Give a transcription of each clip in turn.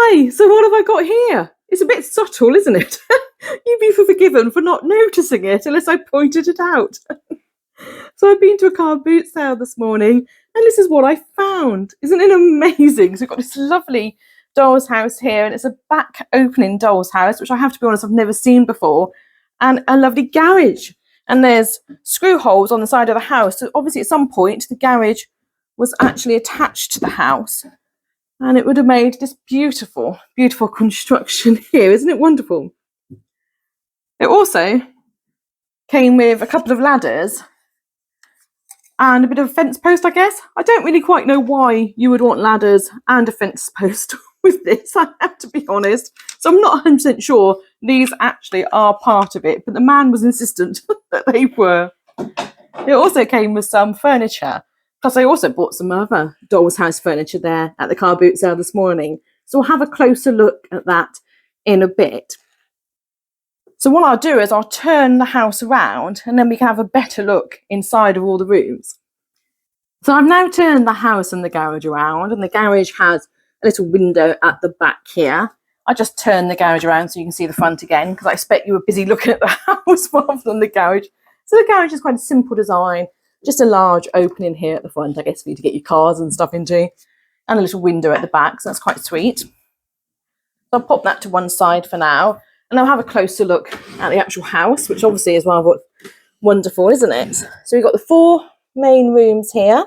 Okay, so what have I got here? It's a bit subtle, isn't it? You'd be forgiven for not noticing it unless I pointed it out. So I've been to a car boot sale this morning, and this is what I found. Isn't it amazing? So we've got this lovely doll's house here, and it's a back opening doll's house, which I have to be honest, I've never seen before, and a lovely garage. And there's screw holes on the side of the house. So obviously at some point the garage was actually attached to the house, and it would have made this beautiful, beautiful construction here. Isn't it wonderful? It also came with a couple of ladders and a bit of a fence post, I guess. I don't really quite know why you would want ladders and a fence post with this, I have to be honest. So I'm not 100% sure these actually are part of it, but the man was insistent that they were. It also came with some furniture. Plus, I also bought some other doll's house furniture there at the car boot sale this morning. So we'll have a closer look at that in a bit. So what I'll do is I'll turn the house around and then we can have a better look inside of all the rooms. So I've now turned the house and the garage around, and the garage has a little window at the back here. I just turned the garage around so you can see the front again, because I expect you were busy looking at the house rather than the garage. So the garage is quite a simple design. Just a large opening here at the front, I guess, for you to get your cars and stuff into, and a little window at the back, so that's quite sweet. So I'll pop that to one side for now, and I'll have a closer look at the actual house, which obviously is rather wonderful, isn't it? So we've got the 4 main rooms here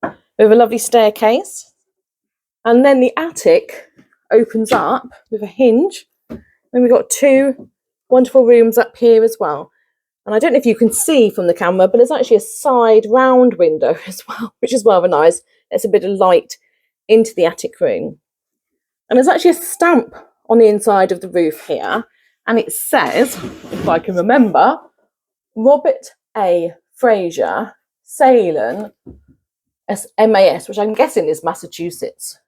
with a lovely staircase, and then the attic opens up with a hinge, and we've got 2 wonderful rooms up here as well. And I don't know if you can see from the camera, but there's actually a side round window as well, which is rather nice. There's a bit of light into the attic room. And there's actually a stamp on the inside of the roof here. And it says, if I can remember, Robert A. Fraser, Salem, MAS, which I'm guessing is Massachusetts.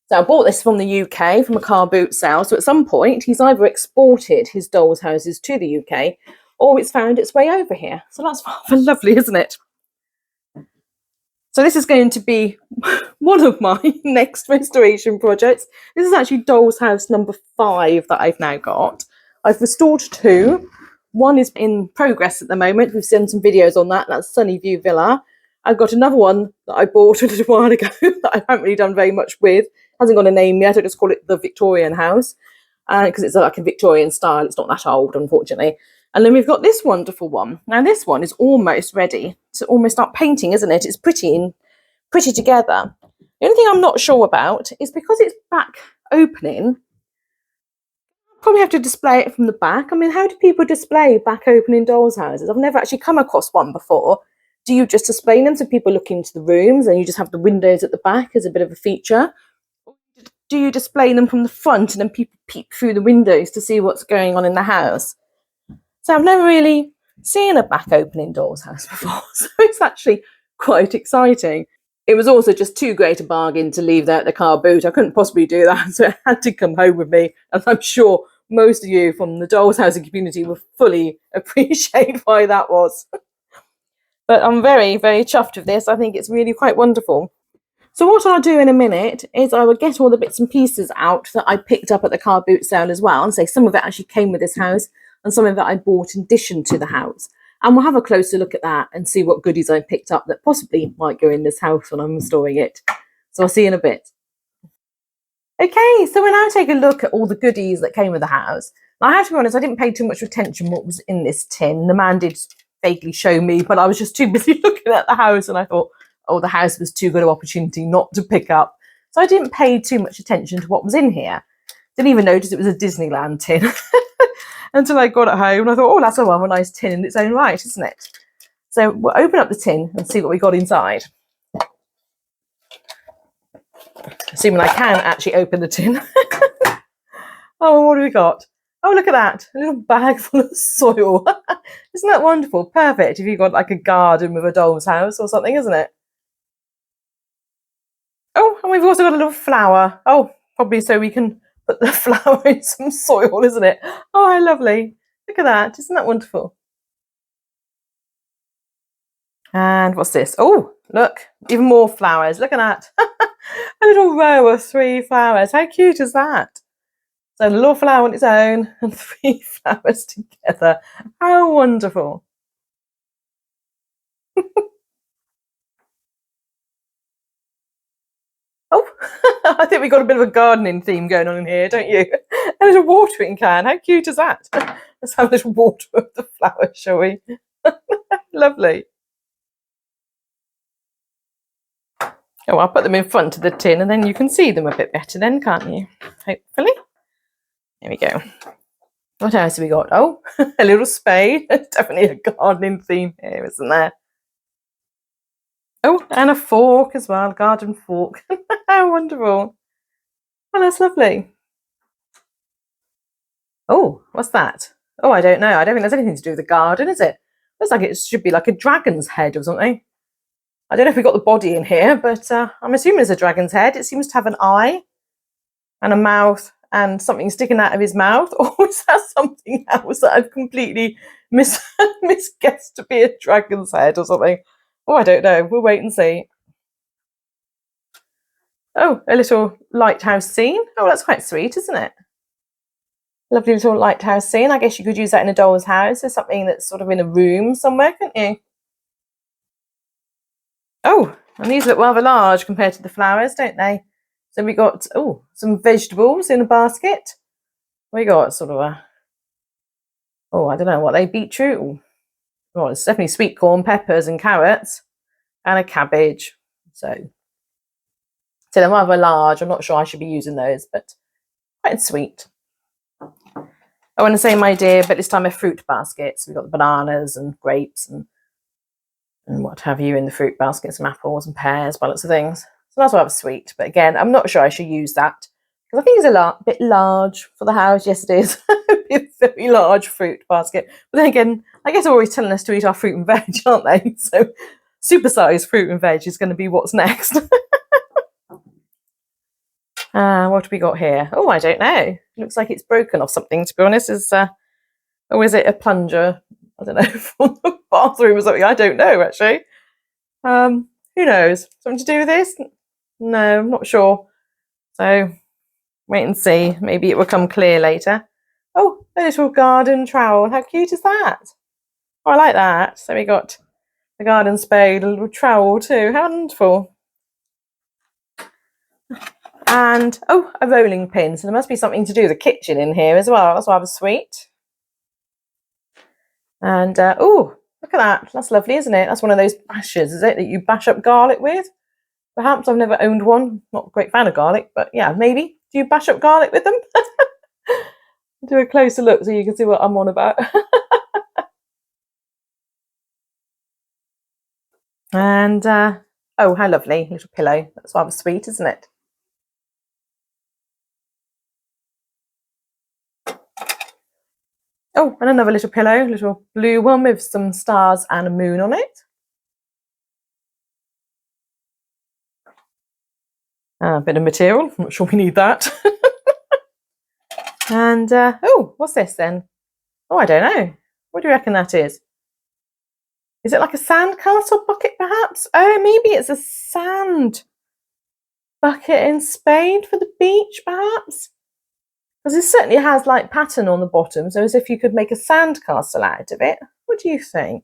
So I bought this from the UK, from a car boot sale. So at some point, he's either exported his doll's houses to the UK, or it's found its way over here. So that's rather lovely, isn't it? So this is going to be one of my next restoration projects. This is actually doll's house number 5 that I've now got. I've restored 2. One is in progress at the moment. We've seen some videos on that. That's Sunnyview Villa. I've got another one that I bought a little while ago that I haven't really done very much with. Hasn't got a name yet. I just call it the Victorian house, because it's like a Victorian style. It's not that old, unfortunately. And then we've got this wonderful one. Now this one is almost ready to almost start painting, isn't it? It's pretty together. The only thing I'm not sure about is because it's back opening, I'll probably have to display it from the back. I mean, how do people display back opening doll's houses? I've never actually come across one before. Do you just display them so people look into the rooms and you just have the windows at the back as a bit of a feature? Or do you display them from the front and then people peep through the windows to see what's going on in the house? So I've never really seen a back opening doll's house before, so it's actually quite exciting. It was also just too great a bargain to leave there at the car boot. I couldn't possibly do that, so it had to come home with me. And I'm sure most of you from the doll's housing community will fully appreciate why that was. But I'm very, very chuffed with this. I think it's really quite wonderful. So what I'll do in a minute is I will get all the bits and pieces out that I picked up at the car boot sale as well, and say some of it actually came with this house and some of it I bought in addition to the house. And we'll have a closer look at that and see what goodies I picked up that possibly might go in this house when I'm restoring it. So I'll see you in a bit. Okay, so we'll now take a look at all the goodies that came with the house. Now, I have to be honest, I didn't pay too much attention what was in this tin. The man did vaguely show me, but I was just too busy looking at the house, and I thought, oh, the house was too good an opportunity not to pick up. So I didn't pay too much attention to what was in here. Didn't even notice it was a Disneyland tin until I got it home, and I thought, oh, that's a rather nice tin in its own right, isn't it? So we'll open up the tin and see what we got inside. Assuming I can actually open the tin. Oh, what do we got? Oh, look at that. A little bag full of soil. Isn't that wonderful? Perfect if you've got like a garden with a doll's house or something, isn't it? Oh, and we've also got a little flower. Oh, probably so we can put the flower in some soil, isn't it? Oh, how lovely. Look at that. Isn't that wonderful? And what's this? Oh, look, even more flowers. Look at that. A little row of 3 flowers. How cute is that? So a little flower on its own and 3 flowers together. How wonderful. Oh, I think we've got a bit of a gardening theme going on in here, don't you? A little watering can. How cute is that? Let's have a little water of the flowers, shall we? Lovely. Oh, I'll put them in front of the tin and then you can see them a bit better then, can't you? Hopefully. There we go. What else have we got? Oh, a little spade. Definitely a gardening theme here, isn't there? Oh, and a fork as well, a garden fork. How wonderful. Oh, that's lovely. Oh, what's that? Oh, I don't know. I don't think there's anything to do with the garden, is it? Looks like it should be like a dragon's head or something. I don't know if we got the body in here, but I'm assuming it's a dragon's head. It seems to have an eye and a mouth and something sticking out of his mouth. Or is that something else that I've completely misguessed to be a dragon's head or something? Oh, I don't know. We'll wait and see. Oh, a little lighthouse scene. Oh, that's quite sweet, isn't it? Lovely little lighthouse scene. I guess you could use that in a doll's house or something that's sort of in a room somewhere, couldn't you? Oh, and these look rather large compared to the flowers, don't they? So we got, oh, some vegetables in a basket. We got sort of a, oh, I don't know what they, beetroot. Well, it's definitely sweet corn, peppers and carrots and a cabbage. So they're rather large. I'm not sure I should be using those, but quite sweet. I want the same idea, but this time a fruit basket. So we've got the bananas and grapes and what have you in the fruit basket, some apples and pears, by lots of things. So that's rather sweet. But again, I'm not sure I should use that because I think it's a bit large for the house. Yes, it is. It's a very large fruit basket. But then again, I guess they're always telling us to eat our fruit and veg, aren't they? So supersized fruit and veg is going to be what's next. What have we got here? Oh, I don't know. It looks like it's broken off something, to be honest. Or is it a plunger? I don't know, from the bathroom or something. I don't know, actually. Who knows? Something to do with this? No, I'm not sure. So wait and see. Maybe it will come clear later. Oh, a little garden trowel. How cute is that? Oh, I like that. So we got the garden spade, a little trowel too. How wonderful. And, oh, a rolling pin. So there must be something to do with the kitchen in here as well. That's rather sweet. And, oh, look at that. That's lovely, isn't it? That's one of those bashers, is it, that you bash up garlic with? Perhaps. I've never owned one. Not a great fan of garlic, but yeah, maybe. Do you bash up garlic with them? Do a closer look so you can see what I'm on about. And, oh, how lovely. Little pillow. That's rather sweet, isn't it? Oh, and another little pillow, little blue one with some stars and a moon on it. A bit of material. I'm not sure we need that. And, oh, what's this then? Oh, I don't know. What do you reckon that is? Is it like a sandcastle bucket, perhaps? Oh, maybe it's a sand bucket and spade for the beach, perhaps? Because it certainly has like pattern on the bottom, so as if you could make a sandcastle out of it. What do you think?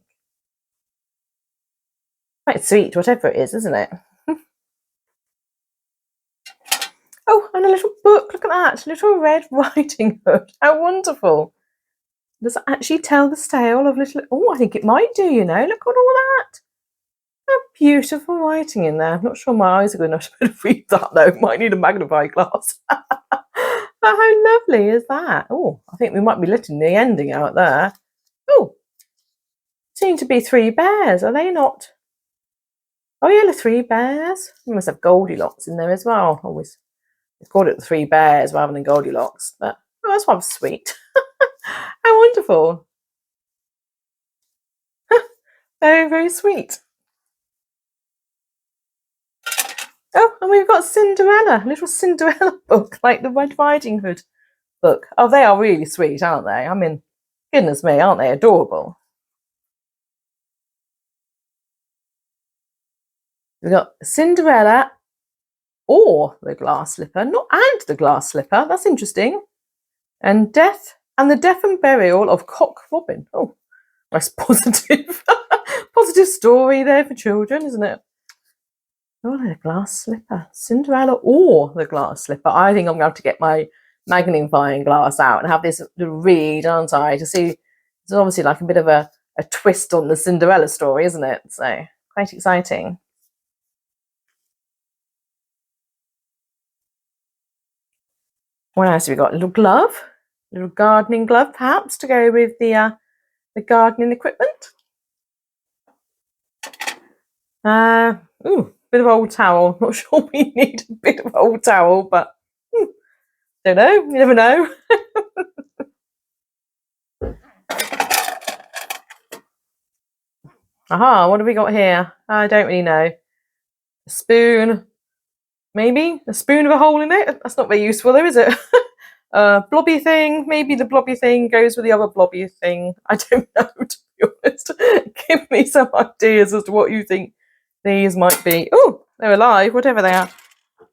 Quite sweet, whatever it is, isn't it? Oh, and a little book. Look at that. Little Red Riding Hood. How wonderful. Does it actually tell the tale of little... Oh, I think it might do, you know. Look at all that. How beautiful writing in there. I'm not sure my eyes are good enough to read that, though. Might need a magnifying glass. But how lovely is that? Oh, I think we might be letting the ending out there. Oh, seem to be 3 bears. Are they not? Oh, yeah, the 3 bears. We must have Goldilocks in there as well. Always called it the 3 bears rather than Goldilocks. But oh, that's rather sweet. How wonderful. Very, very sweet. Oh, and we've got Cinderella, a little Cinderella book, like the Red Riding Hood book. Oh, they are really sweet, aren't they? I mean, goodness me, aren't they adorable? We've got Cinderella or the glass slipper, not and the glass slipper. That's interesting. And death and the death and burial of Cock Robin. Oh, that's positive. Positive story there for children, isn't it? Oh, the glass slipper. Cinderella or the glass slipper. I think I'm going to have to get my magnifying glass out and have this to read, aren't I? To see, it's obviously like a bit of a twist on the Cinderella story, isn't it? So, quite exciting. What else have we got? A little glove. A little gardening glove, perhaps, to go with the gardening equipment. Bit of old towel. Not sure we need a bit of old towel, but don't know. You never know. Aha, what have we got here? I don't really know. A spoon. Maybe? A spoon with a hole in it? That's not very useful though, is it? Blobby thing. Maybe the blobby thing goes with the other blobby thing. I don't know, to be honest. Give me some ideas as to what you think these might be. Oh, they're alive, whatever they are.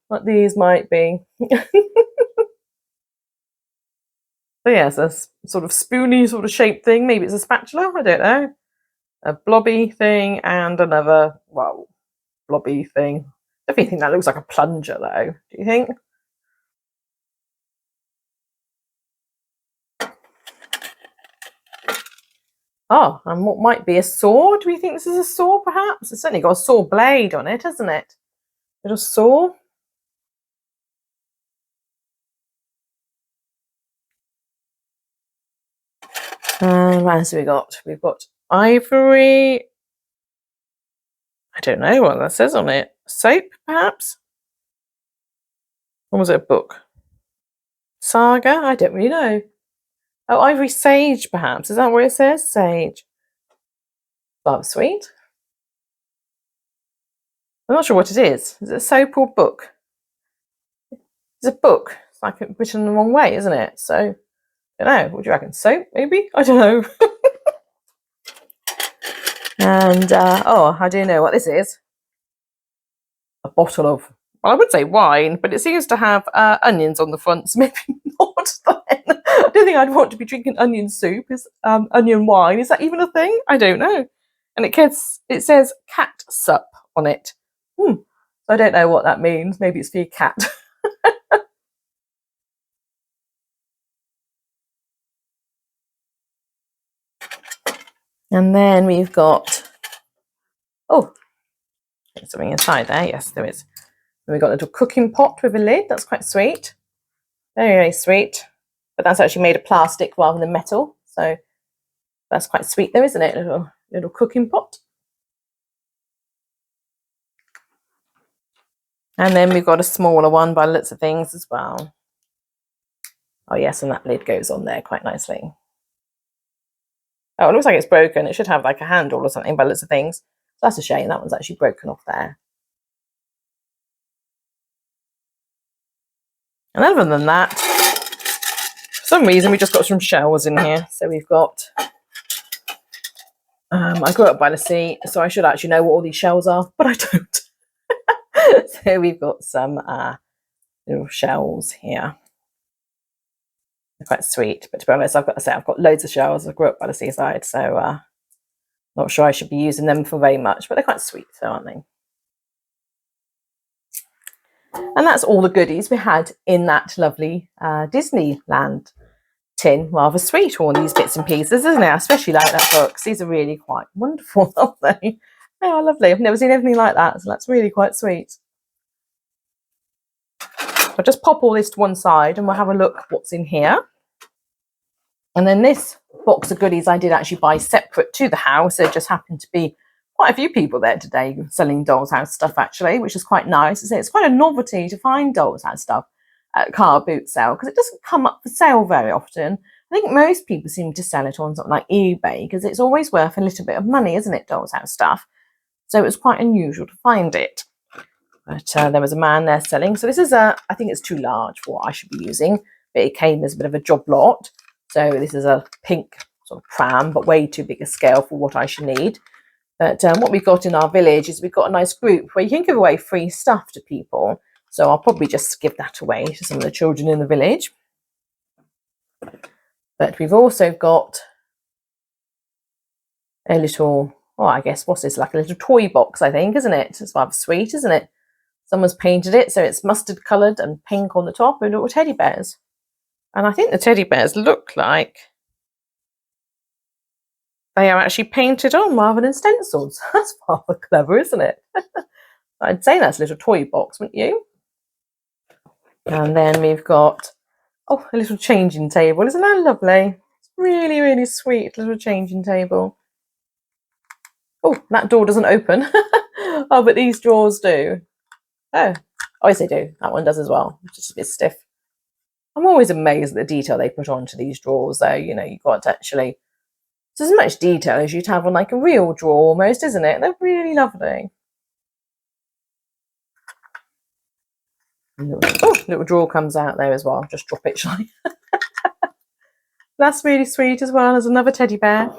What these might be. So yes, a sort of spoony sort of shaped thing. Maybe it's a spatula, I don't know. A blobby thing and another, well, blobby thing. Definitely think that looks like a plunger though. Do you think? Oh, and what might be a saw? Do we think this is a saw perhaps? It's certainly got a saw blade on it, hasn't it? Little saw. What else have we got? We've got ivory. I don't know what that says on it. Soap, perhaps? Or was it a book? Saga? I don't really know. Oh, ivory sage, perhaps. Is that what it says? Sage. Well, sweet. I'm not sure what it is. Is it a soap or book? It's a book. It's like written the wrong way, isn't it? So, I don't know. What do you reckon? Soap, maybe? I don't know. And, I do know what this is. A bottle of, well, I would say wine, but it seems to have onions on the front, so maybe not then. I don't think I'd want to be drinking onion soup. Is onion wine, is that even a thing? I don't know. And it says cat sup on it. So I don't know what that means. Maybe it's for your cat. And then we've got, there's something inside there. Yes, there is. And we've got a little cooking pot with a lid. That's quite sweet. Very, very sweet. But that's actually made of plastic rather than metal. So that's quite sweet though, isn't it? Little cooking pot. And then we've got a smaller one by the looks of things as well. Oh yes, and that lid goes on there quite nicely. Oh, it looks like it's broken. It should have like a handle or something by the looks of things. So that's a shame. That one's actually broken off there. And other than that, for some reason we just got some shells in here. So we've got, I grew up by the sea, so I should actually know what all these shells are, but I don't. So we've got some little shells here. They're quite sweet, but to be honest, I've got loads of shells. I grew up by the seaside, so not sure I should be using them for very much, but they're quite sweet, so aren't they? And that's all the goodies we had in that lovely Disneyland tin. Rather sweet, all these bits and pieces, isn't it? I especially like that book. These are really quite wonderful, aren't they? They are lovely. I've never seen anything like that, so that's really quite sweet. I'll just pop all this to one side and we'll have a look what's in here. And then this box of goodies I did actually buy separate to the house. There just happened to be quite a few people there today selling Dollshouse stuff actually, which is quite nice. It's quite a novelty to find Dollshouse stuff at a car boot sale because it doesn't come up for sale very often. I think most people seem to sell it on something like eBay because it's always worth a little bit of money, isn't it, Dollshouse stuff? So it was quite unusual to find it. But there was a man there selling. So this is I think it's too large for what I should be using, but it came as a bit of a job lot. So this is a pink sort of pram, but way too big a scale for what I should need. But what we've got in our village is we've got a nice group where you can give away free stuff to people. So I'll probably just give that away to some of the children in the village. But we've also got a little, oh, I guess, what's this, like a little toy box, I think, isn't it? It's rather sweet, isn't it? Someone's painted it, so it's mustard coloured and pink on the top with little teddy bears. And I think the teddy bears look like they are actually painted on rather than stenciled. That's rather clever, isn't it? I'd say that's a little toy box, wouldn't you? And then we've got, oh, a little changing table. Isn't that lovely? It's really, really sweet little changing table. Oh, that door doesn't open. Oh, but these drawers do. Oh, yes, they do. That one does as well. It's just a bit stiff. I'm always amazed at the detail they put onto these drawers, though. You know, you've got to actually... It's as much detail as you'd have on like a real drawer almost, isn't it? They're really lovely. Oh, little drawer comes out there as well. Just drop it, shall I? That's really sweet as well. There's another teddy bear.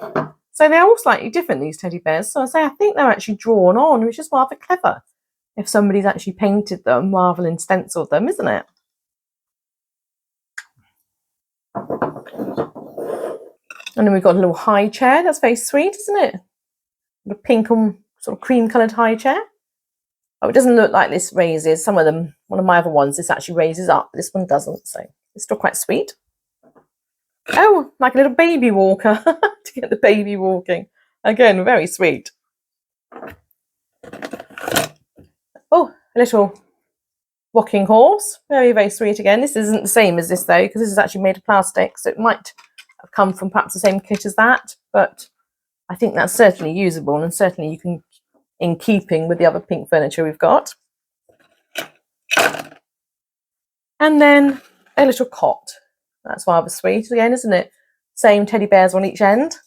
So they're all slightly different, these teddy bears. So I think they're actually drawn on, which is rather clever. If somebody's actually painted them rather than stenciled them, isn't it? And then we've got a little high chair. That's very sweet, isn't it? The pink and sort of cream coloured high chair. Oh, it doesn't look like this raises. Some of them, one of my other ones, this actually raises up. This one doesn't, so it's still quite sweet. Oh, like a little baby walker to get the baby walking. Again, very sweet. Oh, a little rocking horse. Very, very sweet again. This isn't the same as this, though, because this is actually made of plastic, so it might have come from perhaps the same kit as that, but I think that's certainly usable, and certainly you can, in keeping with the other pink furniture we've got. And then a little cot. That's rather sweet again, isn't it? Same teddy bears on each end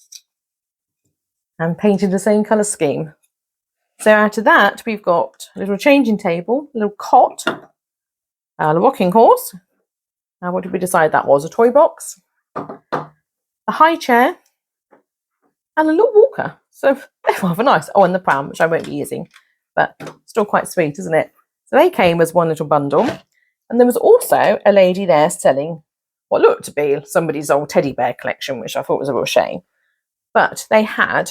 and painted the same colour scheme. So out of that, we've got a little changing table, a little cot, a rocking horse. Now, what did we decide that was? A toy box, a high chair, and a little walker. So they're rather nice. Oh, and the pram, which I won't be using, but still quite sweet, isn't it? So they came as one little bundle. And there was also a lady there selling what looked to be somebody's old teddy bear collection, which I thought was a real shame. But they had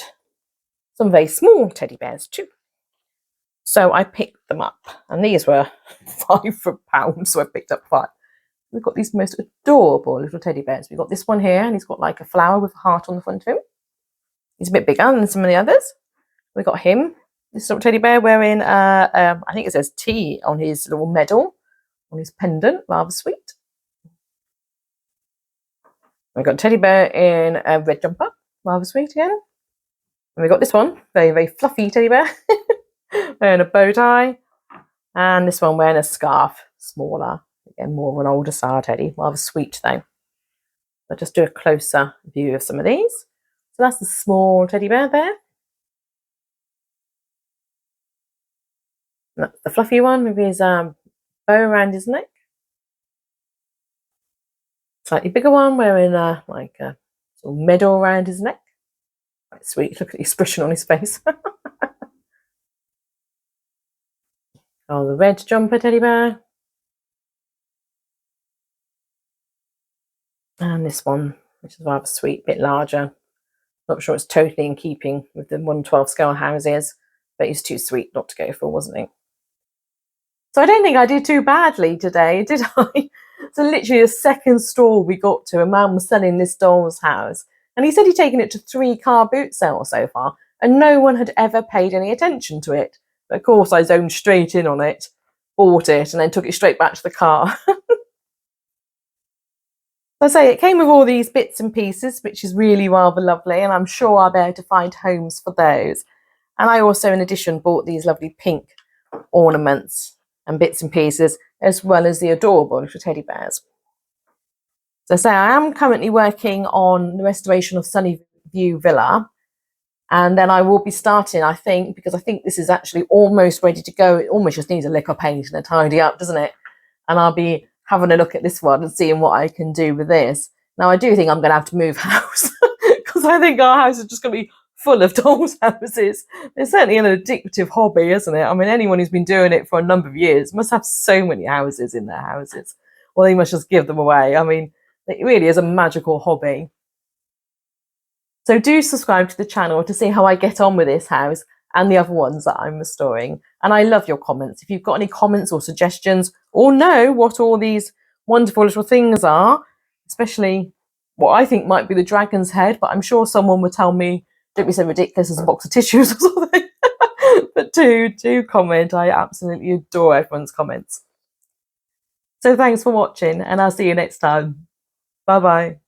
some very small teddy bears too. So I picked them up. And these were £5, so I picked up 5. We've got these most adorable little teddy bears. We've got this one here, and he's got like a flower with a heart on the front of him. He's a bit bigger than some of the others. We've got him, this little teddy bear wearing, I think it says T on his little medal, on his pendant, rather sweet. We've got a teddy bear in a red jumper, rather sweet again. And we've got this one, very, very fluffy teddy bear, wearing a bow tie. And this one wearing a scarf, smaller, again, more of an older style teddy, rather sweet though. I'll just do a closer view of some of these. So that's the small teddy bear there. And that's the fluffy one with his bow around his neck. Slightly bigger one wearing like a sort of medal around his neck. Quite sweet. Look at the expression on his face. Oh, the red jumper teddy bear. And this one, which is rather sweet, a bit larger. Not sure it's totally in keeping with the 1/12 scale houses, but he's too sweet not to go for, wasn't he? So I don't think I did too badly today, did I? So literally the second store we got to, a man was selling this doll's house, and he said he'd taken it to 3 car boot sales so far, and no one had ever paid any attention to it. But of course I zoned straight in on it, bought it, and then took it straight back to the car. I say it came with all these bits and pieces, which is really rather lovely, and I'm sure I'll be able to find homes for those. And I also, in addition, bought these lovely pink ornaments and bits and pieces, as well as the adorable little teddy bears. So I say I am currently working on the restoration of Sunnyview Villa, and then I will be starting, I think, because I think this is actually almost ready to go. It almost just needs a lick of paint and a tidy up, doesn't it? And I'll be having a look at this one and seeing what I can do with this. Now, I do think I'm going to have to move house because I think our house is just going to be full of dolls' houses. It's certainly an addictive hobby, isn't it? I mean, anyone who's been doing it for a number of years must have so many houses in their houses. Well, they must just give them away. I mean, it really is a magical hobby. So do subscribe to the channel to see how I get on with this house and the other ones that I'm restoring. And I love your comments. If you've got any comments or suggestions or know what all these wonderful little things are, especially what I think might be the dragon's head, but I'm sure someone would tell me, don't be so ridiculous, as a box of tissues or something. But do comment. I absolutely adore everyone's comments. So thanks for watching, and I'll see you next time. Bye bye.